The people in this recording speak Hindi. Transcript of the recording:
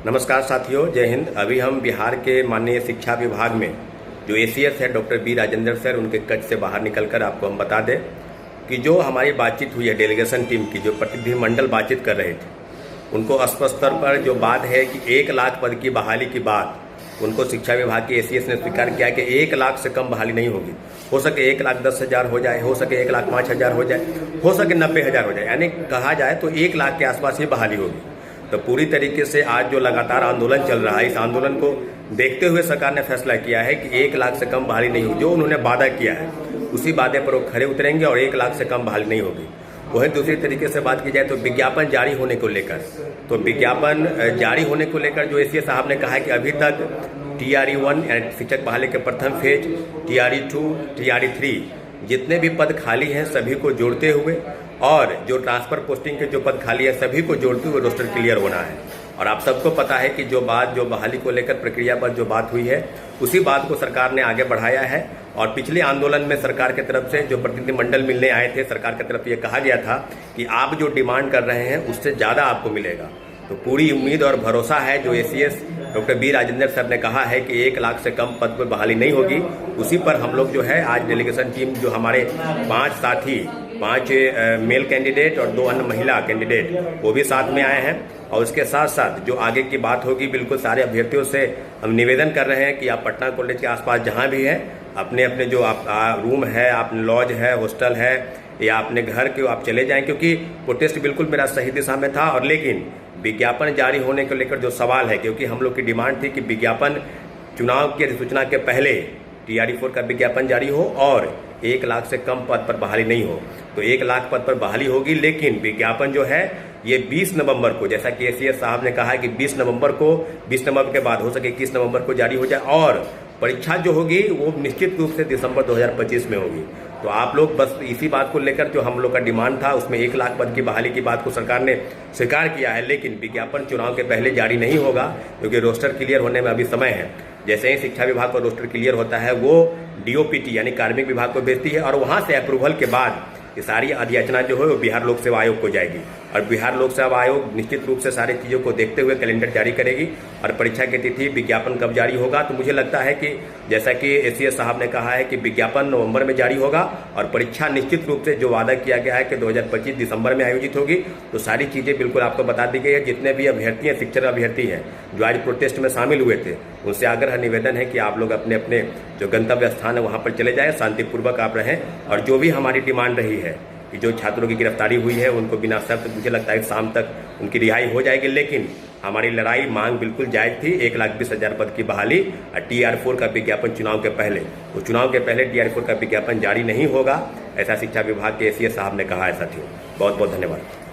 नमस्कार साथियों, जय हिंद। अभी हम बिहार के माननीय शिक्षा विभाग में जो एसीएस है डॉक्टर बी राजेंद्र सर, उनके कट से बाहर निकलकर आपको हम बता दें कि जो हमारी बातचीत हुई है डेलीगेशन टीम की, जो प्रतिनिधिमंडल बातचीत कर रहे थे, उनको स्पष्ट स्तर पर जो बात है कि 1 लाख पद की बहाली की बात उनको शिक्षा विभाग के एसीएस ने स्वीकार किया कि 1 लाख से कम बहाली नहीं होगी। हो सके 1,10,000 हो जाए, हो सके 1,05,000 हो जाए, हो सके 90,000 हो जाए, यानी कहा जाए तो 1 लाख के आसपास ही बहाली होगी। तो पूरी तरीके से आज जो लगातार आंदोलन चल रहा है, इस आंदोलन को देखते हुए सरकार ने फैसला किया है कि 1 लाख से कम बहाली नहीं होगी। जो उन्होंने वादा किया है उसी वादे पर वो खरे उतरेंगे और 1 लाख से कम बहाली नहीं होगी। वहीं दूसरी तरीके से बात की जाए तो विज्ञापन जारी होने को लेकर, तो विज्ञापन जारी होने को लेकर जो एसीएस साहब ने कहा है कि अभी तक TRE-1 यानी शिक्षक बहाली के प्रथम फेज, TRE-2, TRE-3 जितने भी पद खाली हैं सभी को जोड़ते हुए और जो ट्रांसफर पोस्टिंग के जो पद खाली है सभी को जोड़ते हुए रोस्टर क्लियर होना है। और आप सबको पता है कि जो बहाली को लेकर प्रक्रिया पर जो बात हुई है उसी बात को सरकार ने आगे बढ़ाया है। और पिछले आंदोलन में सरकार की तरफ से जो प्रतिनिधिमंडल मिलने आए थे, सरकार की तरफ ये कहा गया था कि आप जो डिमांड कर रहे हैं उससे ज़्यादा आपको मिलेगा। तो पूरी उम्मीद और भरोसा है, जो ACS doctor B Rajendra sir ने कहा है कि 1 लाख से कम पद पर बहाली नहीं होगी, उसी पर हम लोग जो है आज डेलीगेशन टीम जो हमारे 5 साथी, 5 मेल कैंडिडेट और 2 अन्य महिला कैंडिडेट वो भी साथ में आए हैं। और उसके साथ साथ जो आगे की बात होगी, बिल्कुल सारे अभ्यर्थियों से हम निवेदन कर रहे हैं कि आप पटना कॉलेज के आसपास जहां भी हैं अपने अपने जो आप रूम है, आप लॉज है, हॉस्टल है या अपने घर के आप चले जाएं, क्योंकि प्रोटेस्ट बिल्कुल मेरा सही दिशा में था। और लेकिन विज्ञापन जारी होने को लेकर जो सवाल है, क्योंकि हम लोग की डिमांड थी कि विज्ञापन चुनाव की अधिसूचना के पहले TRE-4 का विज्ञापन जारी हो और 1 लाख से कम पद पर बहाली नहीं हो। तो 1 लाख पद पर बहाली होगी, लेकिन विज्ञापन जो है ये 20 नवंबर को, जैसा कि एसीएस साहब ने कहा है कि 20 नवंबर के बाद हो सके 21 नवंबर को जारी हो जाए। और परीक्षा जो होगी वो निश्चित रूप से दिसंबर 2025 में होगी। तो आप लोग बस इसी बात को लेकर जो हम लोग का डिमांड था उसमें 1 लाख पद की बहाली की बात को सरकार ने स्वीकार किया है, लेकिन विज्ञापन चुनाव के पहले जारी नहीं होगा क्योंकि रोस्टर क्लियर होने में अभी समय है। जैसे ही शिक्षा विभाग का रोस्टर क्लियर होता है वो DOPT यानी कार्मिक विभाग को भेजती है और वहां से अप्रूवल के बाद ये सारी अधियाचना जो है वो बिहार लोक सेवा आयोग को जाएगी और बिहार लोक सेवा आयोग निश्चित रूप से सारी चीज़ों को देखते हुए कैलेंडर जारी करेगी और परीक्षा की तिथि, विज्ञापन कब जारी होगा। तो मुझे लगता है कि जैसा कि एसीएस साहब ने कहा है कि विज्ञापन नवंबर में जारी होगा और परीक्षा निश्चित रूप से जो वादा किया गया है कि 2025 दिसंबर में आयोजित होगी। तो सारी चीज़ें बिल्कुल आपको बता दी गई है। जितने भी अभ्यर्थी हैं, शिक्षक अभ्यर्थी हैं जो आज प्रोटेस्ट में शामिल हुए थे, उनसे आग्रह निवेदन है कि आप लोग अपने अपने जो गंतव्य स्थान है वहाँ पर चले जाएँ, शांतिपूर्वक आप रहें। और जो भी हमारी डिमांड रही है कि जो छात्रों की गिरफ्तारी हुई है उनको बिना शर्त मुझे लगता है शाम तक उनकी रिहाई हो जाएगी। लेकिन हमारी लड़ाई मांग बिल्कुल जायज थी, 1,20,000 पद की बहाली और TRE-4 का विज्ञापन चुनाव के पहले। तो चुनाव के पहले TRE-4 का विज्ञापन जारी नहीं होगा, ऐसा शिक्षा विभाग के एसीएस साहब ने कहा है। साथियों, बहुत बहुत धन्यवाद।